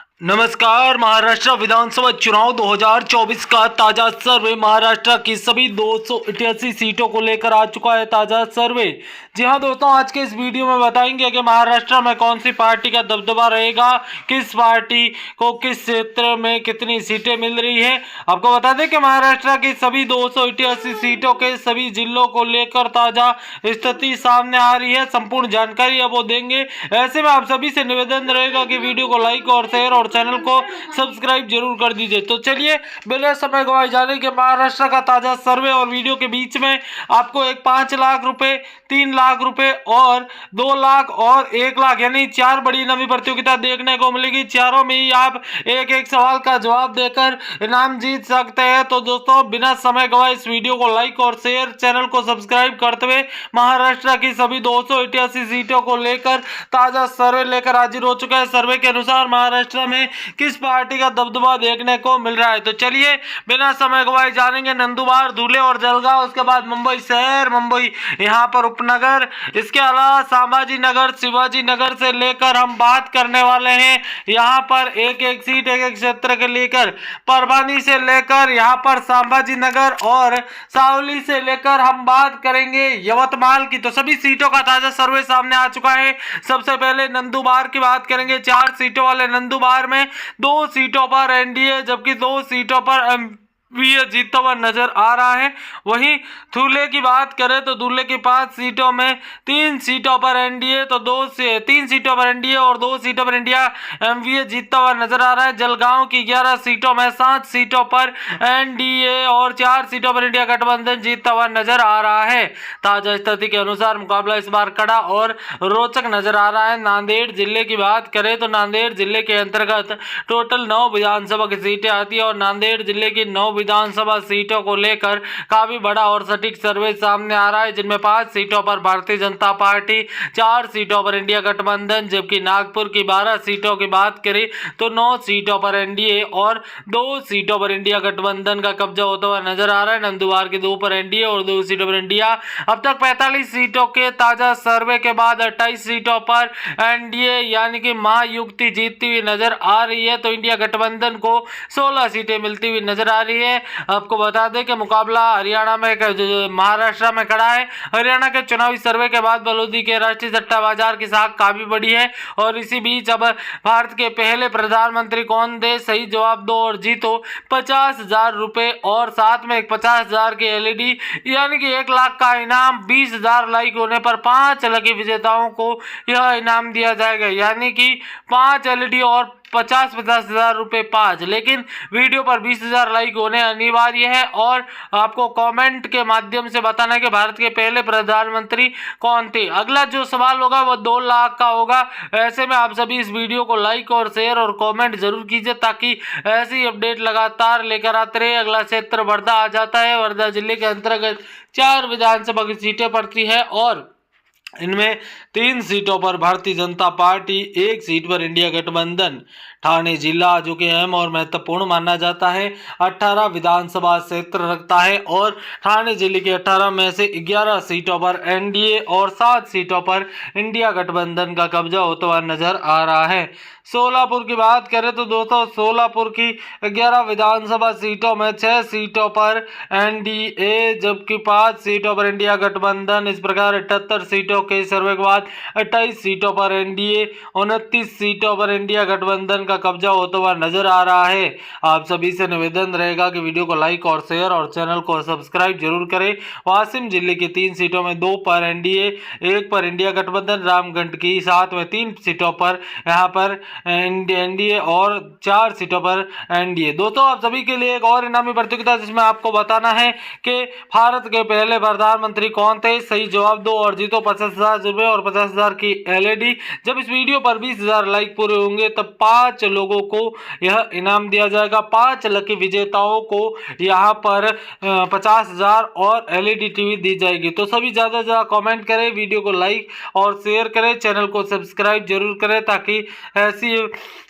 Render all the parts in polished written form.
नमस्कार। महाराष्ट्र विधानसभा चुनाव 2024 का ताजा सर्वे महाराष्ट्र की सभी 288 सीटों को लेकर आ चुका है। ताजा सर्वे। जी हां दोस्तों, आज के इस वीडियो में बताएंगे कि महाराष्ट्र में कौन सी पार्टी का दबदबा रहेगा, किस पार्टी को किस क्षेत्र में कितनी सीटें मिल रही है। आपको बता दें कि महाराष्ट्र की सभी 288 सीटों के सभी जिलों को लेकर ताजा स्थिति सामने आ रही है। संपूर्ण जानकारी अब वो देंगे। ऐसे में आप सभी से निवेदन रहेगा कि वीडियो को लाइक और शेयर और चैनल को सब्सक्राइब जरूर कर दीजिए। तो चलिए बिना समय गवाए जाने के महाराष्ट्र का ताजा सर्वे और वीडियो के बीच में आपको एक 5 लाख रुपए, 3 लाख रुपए और 2 लाख और 1 लाख यानी 4 बड़ी इनामी प्रतियोगिता देखने को मिलेगी। चारों में ही आप एक एक सवाल का जवाब देकर इनाम जीत सकते हैं। तो दोस्तों बिना समय गवाए इस वीडियो को लाइक और शेयर, चैनल को सब्सक्राइब करते हुए महाराष्ट्र की सभी 288 सीटों को लेकर ताजा सर्वे लेकर हाजिर हो चुका है। सर्वे के अनुसार महाराष्ट्र में किस पार्टी का दबदबा देखने को मिल रहा है। तो चलिए बिना समय गवाए जानेंगे नंदुरबार, धुले और जलगांव, उसके बाद मुंबई शहर, मुंबई यहाँ पर उपनगर, इसके अलावा संभाजी नगर, शिवाजी नगर से लेकर हम बात करने वाले हैं यहाँ पर एक एक सीट, एक एक क्षेत्र के लेकर परभणी से लेकर यहाँ पर संभाजी नगर और सावली से लेकर हम बात करेंगे यवतमाल की। तो सभी सीटों का ताजा सर्वे सामने आ चुका है। सबसे पहले नंदुरबार की बात करेंगे। 4 सीटों वाले नंदुरबार में 2 सीटों पर एनडीए जबकि 2 सीटों पर जीतता हुआ नजर आ रहा है। वहीं धुले की बात करें तो धुले की 5 सीटों में 3 सीटों पर एनडीए तो 3 सीटों पर एनडीए और 2 सीटों पर इंडिया एमवीए जीतता हुआ नजर आ रहा है। जलगांव की 11 सीटों में 7 सीटों पर एनडीए और 4 सीटों पर इंडिया गठबंधन जीतता हुआ नजर आ रहा है। ताजा स्थिति के अनुसार मुकाबला इस बार कड़ा और रोचक नजर आ रहा है। नांदेड़ जिले की बात करें तो नांदेड़ जिले के अंतर्गत टोटल 9 विधानसभा की सीटें आती है और नांदेड़ जिले की 9 विधानसभा सीटों को लेकर काफी बड़ा और सटीक सर्वे सामने आ रहा है, जिनमें 5 सीटों पर भारतीय जनता पार्टी, 4 सीटों पर इंडिया गठबंधन, जबकि नागपुर की 12 सीटों की बात करें तो 9 सीटों पर एनडीए और 2 सीटों पर इंडिया गठबंधन का कब्जा होता हुआ नजर आ रहा है। नंदुरबार की 2 पर एनडीए और 2 सीटों पर इंडिया। अब तक 45 सीटों के ताजा सर्वे के बाद 28 सीटों पर एनडीए यानी कि महायुति जीतती हुई नजर आ रही है, तो इंडिया गठबंधन को 16 सीटें मिलती हुई नजर आ रही है। आपको बता दें कि मुकाबला हरियाणा में महाराष्ट्र में खड़ा है। हरियाणा के चुनावी सर्वे के बाद बलूदी के राष्ट्रीय सट्टा बाजार की साख काफी बड़ी है और इसी बीच अब भारत के पहले प्रधानमंत्री कौन दे, सही जवाब दो और जीतो 50,000 रुपए और साथ में 50,000 की एलईडी यानी कि 1 लाख का इनाम। 20,000 लाइक होने पर 5 लकी विजेताओं को यह इनाम दिया जाएगा यानी कि 5 एलईडी और 50,000 रुपए 5, लेकिन वीडियो पर 20,000 लाइक होने अनिवार्य है और आपको कमेंट के माध्यम से बताना है कि भारत के पहले प्रधानमंत्री कौन थे। अगला जो सवाल होगा वो 2 लाख का होगा। ऐसे में आप सभी इस वीडियो को लाइक और शेयर और कमेंट जरूर कीजिए ताकि ऐसी अपडेट लगातार लेकर आते रहे। अगला क्षेत्र वर्धा आ जाता है। वर्धा जिले के अंतर्गत 4 विधानसभा की सीटें पड़ती है और इनमें 3 सीटों पर भारतीय जनता पार्टी, 1 सीट पर इंडिया गठबंधन। ठाणे जिला जो कि अहम और महत्वपूर्ण माना जाता है, 18 विधानसभा क्षेत्र रखता है और ठाणे जिले के 18 में से 11 सीटों पर एनडीए और 7 सीटों पर इंडिया गठबंधन का कब्जा होता हुआ नजर आ रहा है। सोलापुर की बात करें तो दोस्तों सोलापुर की 11 विधानसभा सीटों में 6 सीटों पर एनडीए जबकि 5 सीटों पर इंडिया गठबंधन। इस प्रकार 78 सीटों के सर्वे के बाद 28 सीटों पर एनडीए, 29 सीटों पर इंडिया गठबंधन का कब्जा होता हुआ नजर आ रहा है। आप सभी से निवेदन रहेगा कि वीडियो को लाइक और शेयर और चैनल को सब्सक्राइब जरूर करें। वासिम जिले की 3 सीटों में 2 पर एनडीए, 1 पर इंडिया गठबंधन। रामगढ़ की 7 में 3 सीटों पर यहाँ पर एनडीए और 4 सीटों पर एनडीए। दोस्तों आप सभी के लिए एक और इनामी प्रतियोगिता जिसमें आपको बताना है कि भारत के पहले प्रधानमंत्री कौन थे, सही जवाब दो और जीतो 50,000 रुपए और 50,000 की एलईडी। जब इस वीडियो पर 20,000 लाइक पूरे होंगे तब 5 लोगों को यह इनाम दिया जाएगा। 5 लकी विजेताओं को यहाँ पर 50,000 और एलईडी टीवी दी जाएगी। तो सभी ज्यादा से ज्यादा कमेंट करें, वीडियो को लाइक और शेयर करें, चैनल को सब्सक्राइब जरूर करें ताकि ऐसी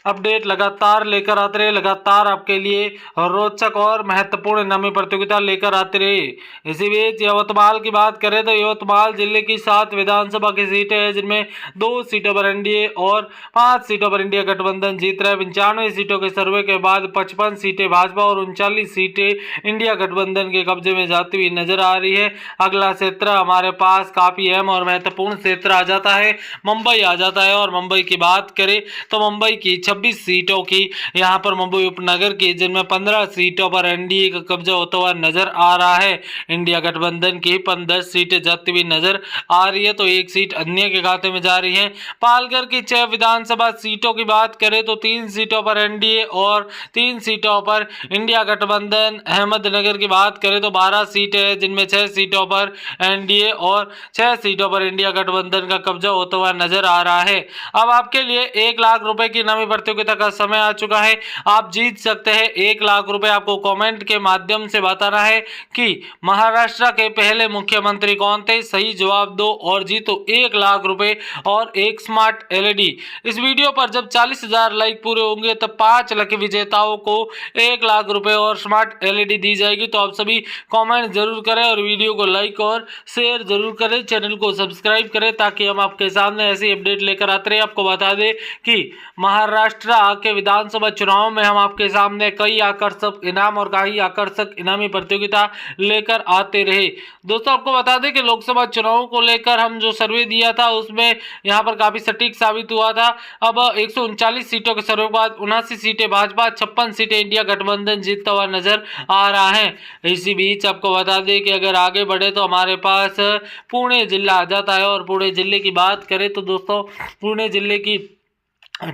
अपडेट लगातार लेकर आते रहे, लगातार आपके लिए रोचक और महत्वपूर्ण नवी प्रतियोगिता लेकर आते रहे। इसी बीच यवतमाल की बात करें तो यवतमाल जिले की 7 विधानसभा की सीटें हैं, जिनमें 2 सीटों पर एनडीए और 5 सीटों पर इंडिया गठबंधन जीत रहा है। 95 सीटों के सर्वे के बाद 55 सीटें भाजपा और 39 सीटें इंडिया गठबंधन के कब्जे में जाती हुई नजर आ रही है। अगला क्षेत्र हमारे पास काफी अहम और महत्वपूर्ण क्षेत्र आ जाता है, मुंबई आ जाता है। और मुंबई की बात करें तो मुंबई की 26 सीटों की यहां पर मुंबई उपनगर की, जिनमें 15 सीटों पर एनडीए का कब्जा होता हुआ नजर आ रहा है। इंडिया गठबंधन की 15 सीटें जाती हुई नजर आ रही है, तो एक सीट अन्य के खाते में जा रही है। पालघर की 6 विधानसभा सीटों की बात करें तो 3 सीटों पर एनडीए और 3 सीटों पर इंडिया गठबंधन। अहमदनगर की बात करें तो 12 सीटें हैं, जिनमें 6 सीटों पर एनडीए और 6 सीटों पर इंडिया गठबंधन का कब्जा होता हुआ नजर आ रहा है। अब आपके लिए 1 लाख रुपए की नवी प्रतियोगिता का समय आ चुका है। आप जीत सकते हैं 1 लाख रुपए। आपको कमेंट के माध्यम से बताना है कि महाराष्ट्र के पहले मुख्यमंत्री कौन थे। सही जवाब दो और जीतो 1 लाख रुपए और एक स्मार्ट एलईडी। इस वीडियो पर जब 40,000 लाइक पूरे होंगे तब 5 लकी विजेताओं को 1 लाख रुपए और स्मार्ट एलईडी दी जाएगी। तो आप सभी कमेंट जरूर करें और वीडियो को लाइक और शेयर जरूर करें, चैनल को सब्सक्राइब करें, ताकि हम आपके सामने ऐसी अपडेट लेकर आते रहे। आपको बता दें कि महाराष्ट्र के विधानसभा चुनाव में हम आपके सामने कई आकर्षक इनाम और कई आकर्षक इनामी प्रतियोगिता लेकर आते रहे। दोस्तों आपको बता दें कि लोकसभा चुनाव को लेकर हम जो सर्वे दिया था उसमें यहां पर काफी सटीक साबित हुआ था। अब 139 सीटों के सर्वे के बाद 79 सीटें भाजपा, 56 सीटें इंडिया गठबंधन जीतता हुआ नजर आ रहा है। इसी बीच आपको बता दें कि अगर आगे बढ़े तो हमारे पास पुणे जिला आ जाता है। और पुणे जिले की बात करें तो दोस्तों पुणे जिले की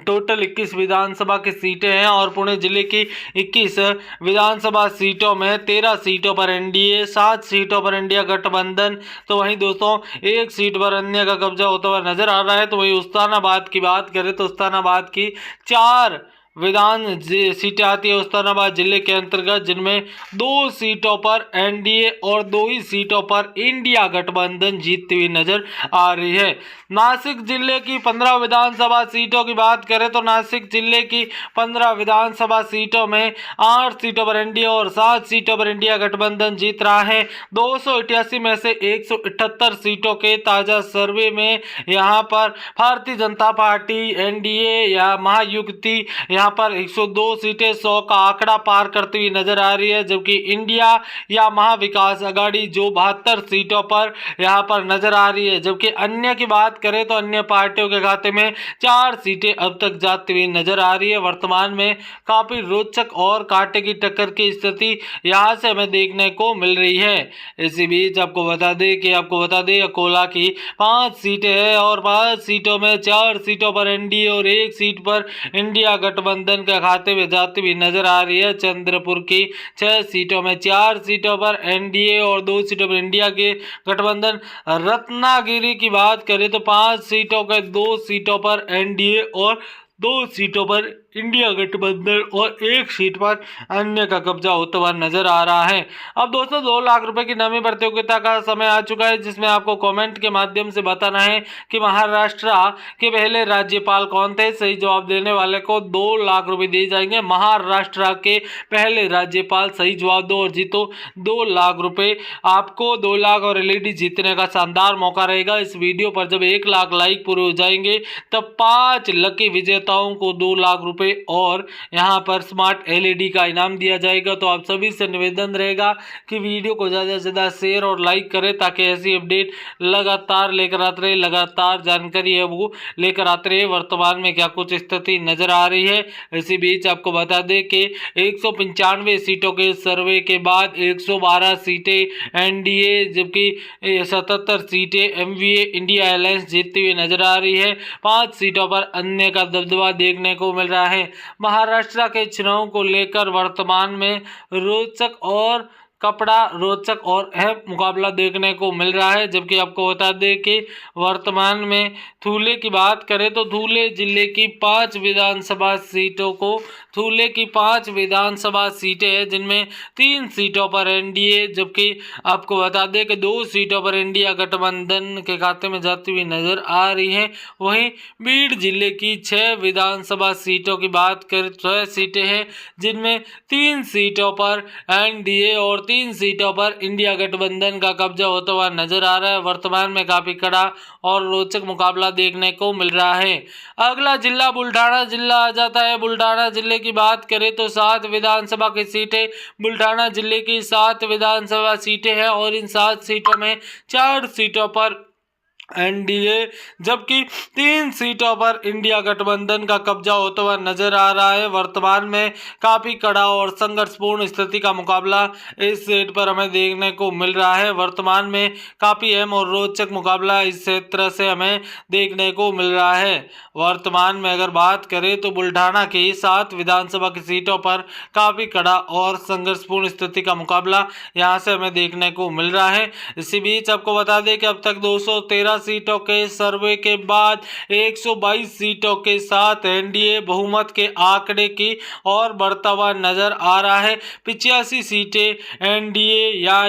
टोटल 21 विधानसभा की सीटें हैं और पुणे जिले की 21 विधानसभा सीटों में 13 सीटों पर एनडीए, 7 सीटों पर इंडिया गठबंधन, तो वहीं दोस्तों 1 सीट पर अन्य का कब्जा होता हुआ नजर आ रहा है। तो वहीं उस्तानाबाद की बात करें तो उस्तानाबाद की 4 विधान सीटें आती है उस्तानाबाद जिले के अंतर्गत, जिनमें 2 सीटों पर एनडीए और 2 ही सीटों पर इंडिया गठबंधन जीतती हुई नजर आ रही है। नासिक जिले की 15 विधानसभा सीटों की बात करें तो नासिक जिले की 15 विधानसभा सीटों में 8 सीटों पर एनडीए और 7 सीटों पर इंडिया गठबंधन जीत रहा है। 288 में से 178 सीटों के ताजा सर्वे में यहां पर भारतीय जनता पार्टी, एनडीए या महायुति यहां पर 102 सीटें 100 का आंकड़ा पार करती हुई नजर आ रही है, जबकि इंडिया या महाविकास आघाड़ी जो 72 सीटों पर यहां पर नजर आ रही है। जबकि अन्य की बात करें तो अन्य पार्टियों के खाते में 4 सीटें अब तक जाती हुई नजर आ रही है। वर्तमान में काफी रोचक और कांटे की टक्कर की स्थिति यहां से हमें देखने को मिल रही है। इसी बीच आपको बता दें अकोला की 5 सीटें हैं और 5 सीटों में 4 सीटों पर एनडीए और 1 सीट पर इंडिया गठबंधन के खाते में जाती हुई नजर आ रही है। चंद्रपुर की 6 सीटों में 4 सीटों पर एनडीए और 2 सीटों पर इंडिया के गठबंधन। रत्नागिरी की बात करें तो 5 सीटों के 2 सीटों पर एनडीए और 2 सीटों पर इंडिया गठबंधन और 1 सीट पर अन्य का कब्जा होता हुआ नजर आ रहा है। अब दोस्तों 2 लाख रुपए की नवी प्रतियोगिता का समय आ चुका है, जिसमें आपको कमेंट के माध्यम से बताना है कि महाराष्ट्र के पहले राज्यपाल कौन थे। सही जवाब देने वाले को 2 लाख रुपए दिए जाएंगे। महाराष्ट्र के पहले राज्यपाल, सही जवाब दो और जीतो 2 लाख रुपए। आपको 2 लाख और एलईडी जीतने का शानदार मौका रहेगा। इस वीडियो पर जब 1 लाख लाइक पूरे हो जाएंगे तब 5 लकी विजेताओं को 2 लाख रुपए और यहां पर स्मार्ट एलईडी का इनाम दिया जाएगा। तो आप सभी से निवेदन रहेगा कि वीडियो को ज़्यादा से ज़्यादा शेयर और लाइक करें, ताकि ऐसी अपडेट लगातार लेकर आते रहे, लगातार जानकारी है वो लेकर आते रहे वर्तमान में क्या कुछ स्थिति नजर आ रही है। इसी बीच आपको बता दें कि 195 सीटों के सर्वे के बाद 112 सीटें एनडीए, जबकि 77 सीटें एमवीए इंडिया अलायंस जीतती हुई नजर आ रही है। 5 सीटों पर अन्य का दबदबा देखने को मिल रहा है। महाराष्ट्र के चुनाव को लेकर वर्तमान में रोचक और कपड़ा रोचक और अहम मुकाबला देखने को मिल रहा है। जबकि आपको बता दें कि वर्तमान में धुले की बात करें तो धुले जिले की 5 विधानसभा सीटों को धुले की 5 विधानसभा सीटें हैं, जिनमें 3 सीटों पर एनडीए, जबकि आपको बता दें कि 2 सीटों पर इंडिया गठबंधन के खाते में जाती हुई नजर आ रही है। वहीं बीड जिले की 6 विधानसभा सीटों की बात करें, 6 सीटें हैं, जिनमें 3 सीटों पर एनडीए और 3 सीटों पर इंडिया गठबंधन का कब्जा होता हुआ नजर आ रहा है। वर्तमान में काफी कड़ा और रोचक मुकाबला देखने को मिल रहा है। अगला जिला बुल्ढाना जिला आ जाता है। बुल्ढाना जिले की बात करें तो 7 विधानसभा की सीटें बुल्ढाना जिले की 7 विधानसभा सीटें हैं और इन 7 सीटों में 4 सीटों पर एनडीए, जबकि 3 सीटों पर इंडिया गठबंधन का कब्जा होता हुआ नजर आ रहा है। वर्तमान में काफी कड़ा और संघर्षपूर्ण स्थिति का मुकाबला इस सीट पर हमें देखने को मिल रहा है। वर्तमान में काफी अहम और रोचक मुकाबला इस क्षेत्र से हमें देखने को मिल रहा है। वर्तमान में अगर बात करें तो बुल्ढाना की 7 विधानसभा की सीटों पर काफी कड़ा और संघर्षपूर्ण स्थिति का मुकाबला यहां से हमें देखने को मिल रहा है। इसी बीच आपको बता दें कि अब तक 213 सीटों के सर्वे के बाद 122 सीटों के साथ एनडीए बहुमत के आंकड़े की और बढ़ता हुआ नजर आ रहा है। 85 सीटें एनडीए या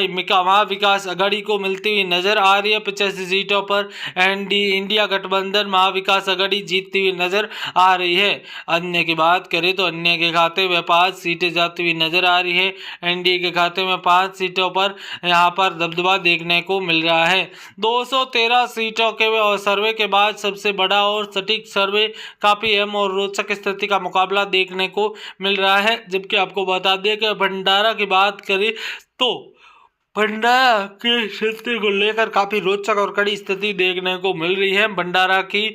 महाविकास अघाड़ी को मिलती हुई नजर आ रही है। 85 सीटों पर इंडिया गठबंधन महाविकास अघाड़ी जीतती हुई नजर आ रही है। अन्य की बात करें तो अन्य के खाते में 5 सीटें जाती हुई नजर आ रही है। एनडीए के खाते में 5 सीटों पर यहां पर दबदबा देखने को मिल रहा है। 213 सीटों के सर्वे के बाद सबसे बड़ा और सटीक सर्वे काफी अहम और रोचक स्थिति का मुकाबला देखने को मिल रहा है। जबकि आपको बता दें कि भंडारा की बात करें तो भंडारा की स्थिति को लेकर काफी रोचक और कड़ी स्थिति देखने को मिल रही है। भंडारा की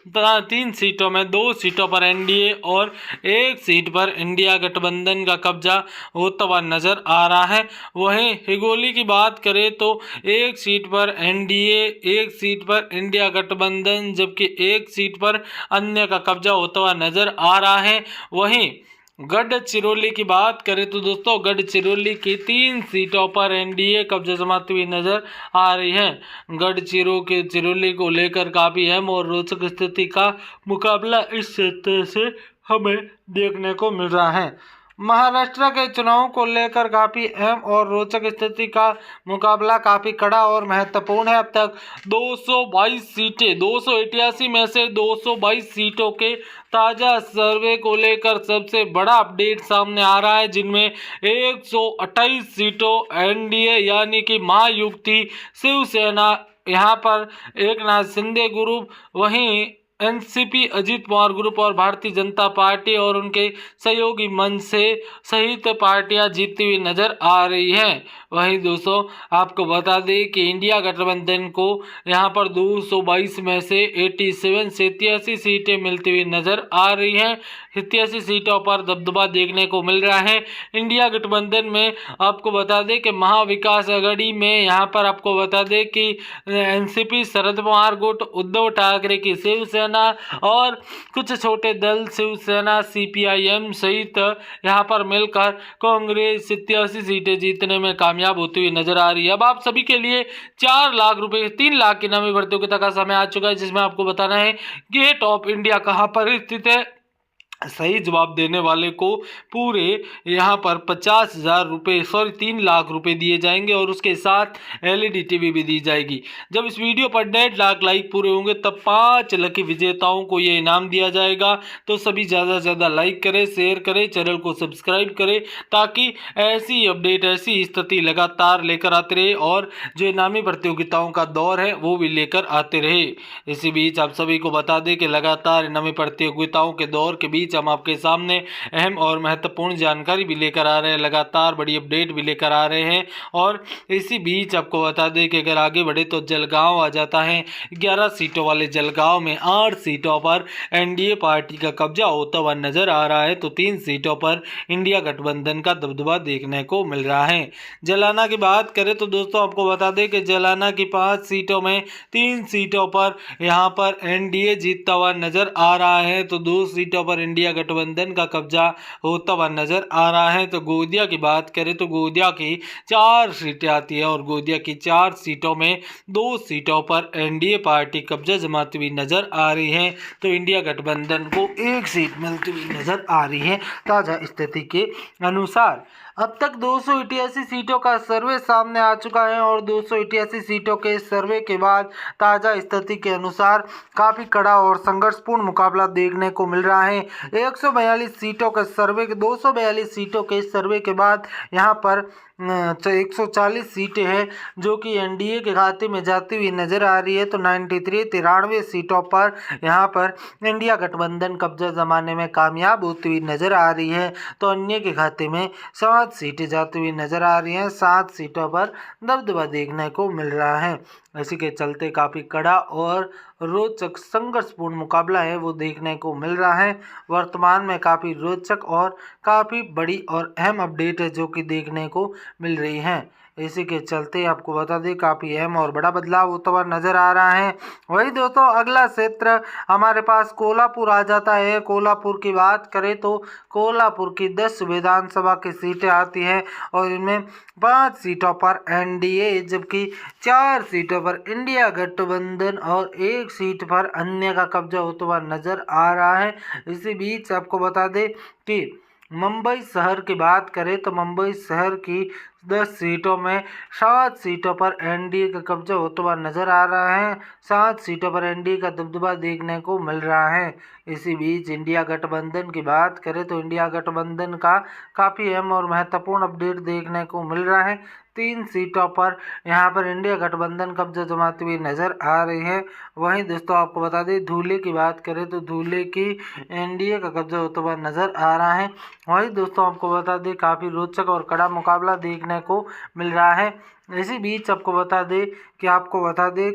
3 सीटों में 2 सीटों पर एनडीए और 1 सीट पर इंडिया गठबंधन का कब्जा होता हुआ नजर आ रहा है। वहीं हिगोली की बात करें तो 1 सीट पर एनडीए, 1 सीट पर इंडिया गठबंधन, जबकि 1 सीट पर अन्य का कब्जा होता हुआ नजर आ रहा है। वहीं गढ़चिरौली की बात करें तो दोस्तों गढ़चिरौली की 3 सीटों पर एनडीए कब्जा जमाती हुई नजर आ रही है। गढ़चिरौली को लेकर काफी अहम और रोचक स्थिति का मुकाबला इस क्षेत्र से हमें देखने को मिल रहा है। महाराष्ट्र के चुनाव को लेकर काफी अहम और रोचक स्थिति का मुकाबला काफी कड़ा और महत्वपूर्ण है। अब तक 222 सीटें 288 में से 222 सीटों के ताजा सर्वे को लेकर सबसे बड़ा अपडेट सामने आ रहा है, जिनमें 128 सीटों एनडीए यानी कि महायुति शिवसेना, यहाँ पर एकनाथ शिंदे ग्रुप, वहीं एनसीपी अजीत पवार ग्रुप और भारतीय जनता पार्टी और उनके सहयोगी मंच से सहित पार्टियां जीतती हुई नजर आ रही हैं। वहीं दोस्तों आपको बता दें कि इंडिया गठबंधन को यहां पर 222 में से 87 सीटें मिलती हुई नजर आ रही हैं। 87 सीटों पर दबदबा देखने को मिल रहा है। इंडिया गठबंधन में आपको बता दें कि महाविकास अघाड़ी में यहाँ पर आपको बता दें कि एनसीपी शरद पवार गुट, उद्धव ठाकरे की शिवसेना और कुछ छोटे दल शिवसेना, सीपीआईएम सहित यहाँ पर मिलकर कांग्रेस 87 सीटें जीतने में कामयाब होती हुई नजर आ रही है। अब आप सभी के लिए 4 लाख रुपए 3 लाख की इनामी प्रतियोगिता का समय आ चुका है, जिसमें आपको बताना है गेट ऑफ इंडिया कहाँ पर स्थित है। सही जवाब देने वाले को पूरे यहाँ पर 50,000 रुपये 3 लाख रुपए दिए जाएंगे और उसके साथ एलईडी टीवी भी दी जाएगी। जब इस वीडियो पर 1.5 लाख लाइक पूरे होंगे तब 5 लकी विजेताओं को ये इनाम दिया जाएगा। तो सभी ज़्यादा से ज़्यादा लाइक करें, शेयर करें, चैनल को सब्सक्राइब करें, ताकि ऐसी अपडेट, ऐसी स्थिति लगातार लेकर आते रहे और जो इनामी प्रतियोगिताओं का दौर है वो भी लेकर आते रहे। इसी बीच आप सभी को बता दें कि लगातार इनामी प्रतियोगिताओं के दौर के बीच हम आपके सामने अहम और महत्वपूर्ण जानकारी भी लेकर आ रहे हैं, लगातार बड़ी अपडेट भी लेकर आ रहे हैं। और इसी बीच आपको बता दें कि अगर आगे बढ़े तो जलगांव आ जाता है। 11 सीटों वाले जलगांव में 8 सीटों पर एनडीए पार्टी का कब्जा होता हुआ नजर आ रहा है, तो 3 सीटों पर इंडिया गठबंधन का दबदबा देखने को मिल रहा है। जलाना की बात करें तो दोस्तों आपको बता दें कि जलाना की 5 सीटों में 3 सीटों पर यहाँ पर एनडीए जीतता हुआ नजर आ रहा है, तो 2 सीटों पर इंडिया गठबंधन का कब्जा होता हुआ नजर आ रहा है। तो गोंदिया की बात करें तो गोंदिया की 4 सीटें आती है और गोंदिया की 4 सीटों में 2 सीटों पर एनडीए पार्टी कब्जा जमाती हुई नजर आ रही है। तो इंडिया गठबंधन को 1 सीट मिलती हुई नजर आ रही है ताजा स्थिति के अनुसार। अब तक 288 सीटों का सर्वे सामने आ चुका है और 288 सीटों के सर्वे के बाद ताज़ा स्थिति के अनुसार काफ़ी कड़ा और संघर्षपूर्ण मुकाबला देखने को मिल रहा है। 142 सीटों के सर्वे 242 सीटों के सर्वे के बाद यहाँ पर 140 सीटें हैं जो कि एनडीए के खाते में जाती हुई नजर आ रही है। तो 93 सीटों पर यहाँ पर इंडिया गठबंधन कब्जा जमाने में कामयाब होती हुई नजर आ रही है। तो अन्य के खाते में 7 सीटें जाती हुई नजर आ रही हैं। 7 सीटों पर दबदबा देखने को मिल रहा है। इसी के चलते काफ़ी कड़ा और रोचक संघर्षपूर्ण मुकाबला है वो देखने को मिल रहा है। वर्तमान में काफ़ी रोचक और काफ़ी बड़ी और अहम अपडेट है जो कि देखने को मिल रही है। इसी के चलते आपको बता दें काफ़ी अहम और बड़ा बदलाव होता हुआ नज़र आ रहा है। वही दोस्तों अगला क्षेत्र हमारे पास कोल्हापुर आ जाता है। कोल्हापुर की बात करें तो कोल्हापुर की 10 विधानसभा की सीटें आती हैं और इनमें 5 सीटों पर एनडीए जबकि 4 सीटों पर इंडिया गठबंधन और 1 सीट पर अन्य का कब्जा होता हुआ नजर आ रहा है। इसी बीच आपको बता दें कि मुंबई शहर की बात करें तो मुंबई शहर की 10 सीटों में 7 सीटों पर एनडीए का कब्जा होता हुआ नजर आ रहा है। 7 सीटों पर एनडीए का दबदबा देखने को मिल रहा है। इसी बीच इंडिया गठबंधन की बात करें तो इंडिया गठबंधन का काफ़ी अहम और महत्वपूर्ण अपडेट देखने को मिल रहा है। 3 सीटों पर यहाँ पर इंडिया गठबंधन कब्जा जमाती हुई नज़र आ रही है। वहीं दोस्तों आपको बता दें धूले की बात करें तो धूले की एनडीए का कब्जा होता हुआ नज़र आ रहा है। वहीं दोस्तों आपको बता दें काफ़ी रोचक और कड़ा मुकाबला देखने को मिल रहा है। इसी बीच आपको बता दें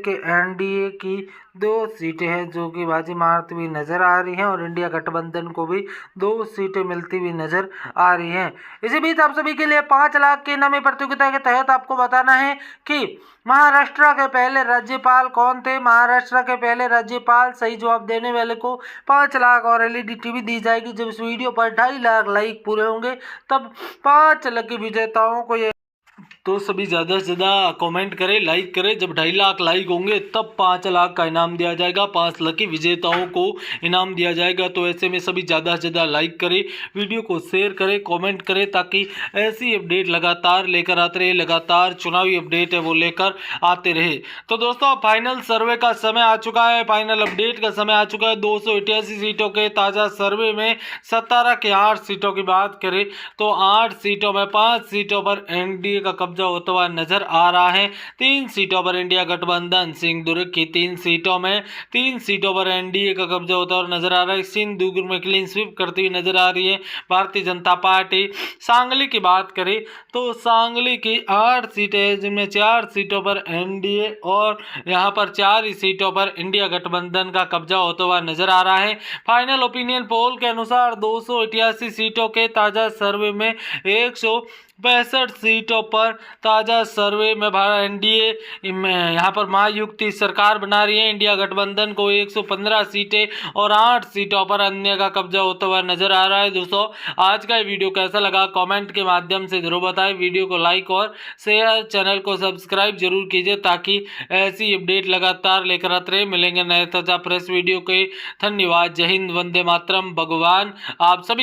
कि एनडीए की 2 सीटें हैं जो कि बाजी मारती हुई नज़र आ रही हैं और इंडिया गठबंधन को भी 2 सीटें मिलती हुई नज़र आ रही हैं। इसी बीच आप सभी के लिए 5 लाख के इनामी प्रतियोगिता के तहत आपको बताना है कि महाराष्ट्र के पहले राज्यपाल कौन थे। महाराष्ट्र के पहले राज्यपाल सही जवाब देने वाले को 5 लाख और एलईडी टीवी दी जाएगी। जब इस वीडियो पर 2.5 लाख लाइक पूरे होंगे तब 5 लकी विजेताओं को तो सभी ज़्यादा से ज़्यादा कमेंट करें, लाइक करें। जब 2.5 लाख लाइक होंगे तब 5 लाख का इनाम दिया जाएगा। 5 लकी विजेताओं को इनाम दिया जाएगा। तो ऐसे में सभी ज़्यादा से ज़्यादा लाइक करें, वीडियो को शेयर करें, कमेंट करें ताकि ऐसी अपडेट लगातार लेकर आते रहे। लगातार चुनावी अपडेट है वो लेकर आते रहे। तो दोस्तों फाइनल सर्वे का समय आ चुका है, फाइनल अपडेट का समय आ चुका है। 288 सीटों के ताज़ा सर्वे में 17 के 8 सीटों की बात करें तो 8 सीटों में 5 सीटों पर एनडीए का कब्जा होता हुआ नजर आ रहा है। 3 सीटों पर इंडिया गठबंधन सिंहदुर्ग की 3 सीटों में 3 सीटों पर एनडीए का कब्जा होता हुआ नजर आ रहा है। सिंहदुर्ग में क्लीन स्वीप करती हुई नजर आ रही है भारतीय जनता पार्टी। सांगली की बात करें तो सांगली की 8 सीटें जिनमें 4 सीटों पर एनडीए और यहां पर 4 ही सीटों पर इंडिया गठबंधन का कब्जा होता हुआ नजर आ रहा है। फाइनल ओपिनियन पोल के अनुसार 288 सीटों के ताजा सर्वे में 165 सीटों पर ताज़ा सर्वे में एनडीए यहाँ पर महायुति सरकार बना रही है। इंडिया गठबंधन को 115 सीटें और 8 सीटों पर अन्य का कब्जा होता हुआ नजर आ रहा है। दोस्तों आज का वीडियो कैसा लगा कमेंट के माध्यम से जरूर बताएं। वीडियो को लाइक और शेयर, चैनल को सब्सक्राइब जरूर कीजिए ताकि ऐसी अपडेट लगातार लेकर आते रहे। मिलेंगे नए ताजा प्रेस वीडियो के। धन्यवाद। जय हिंद, वंदे मातरम। भगवान आप सभी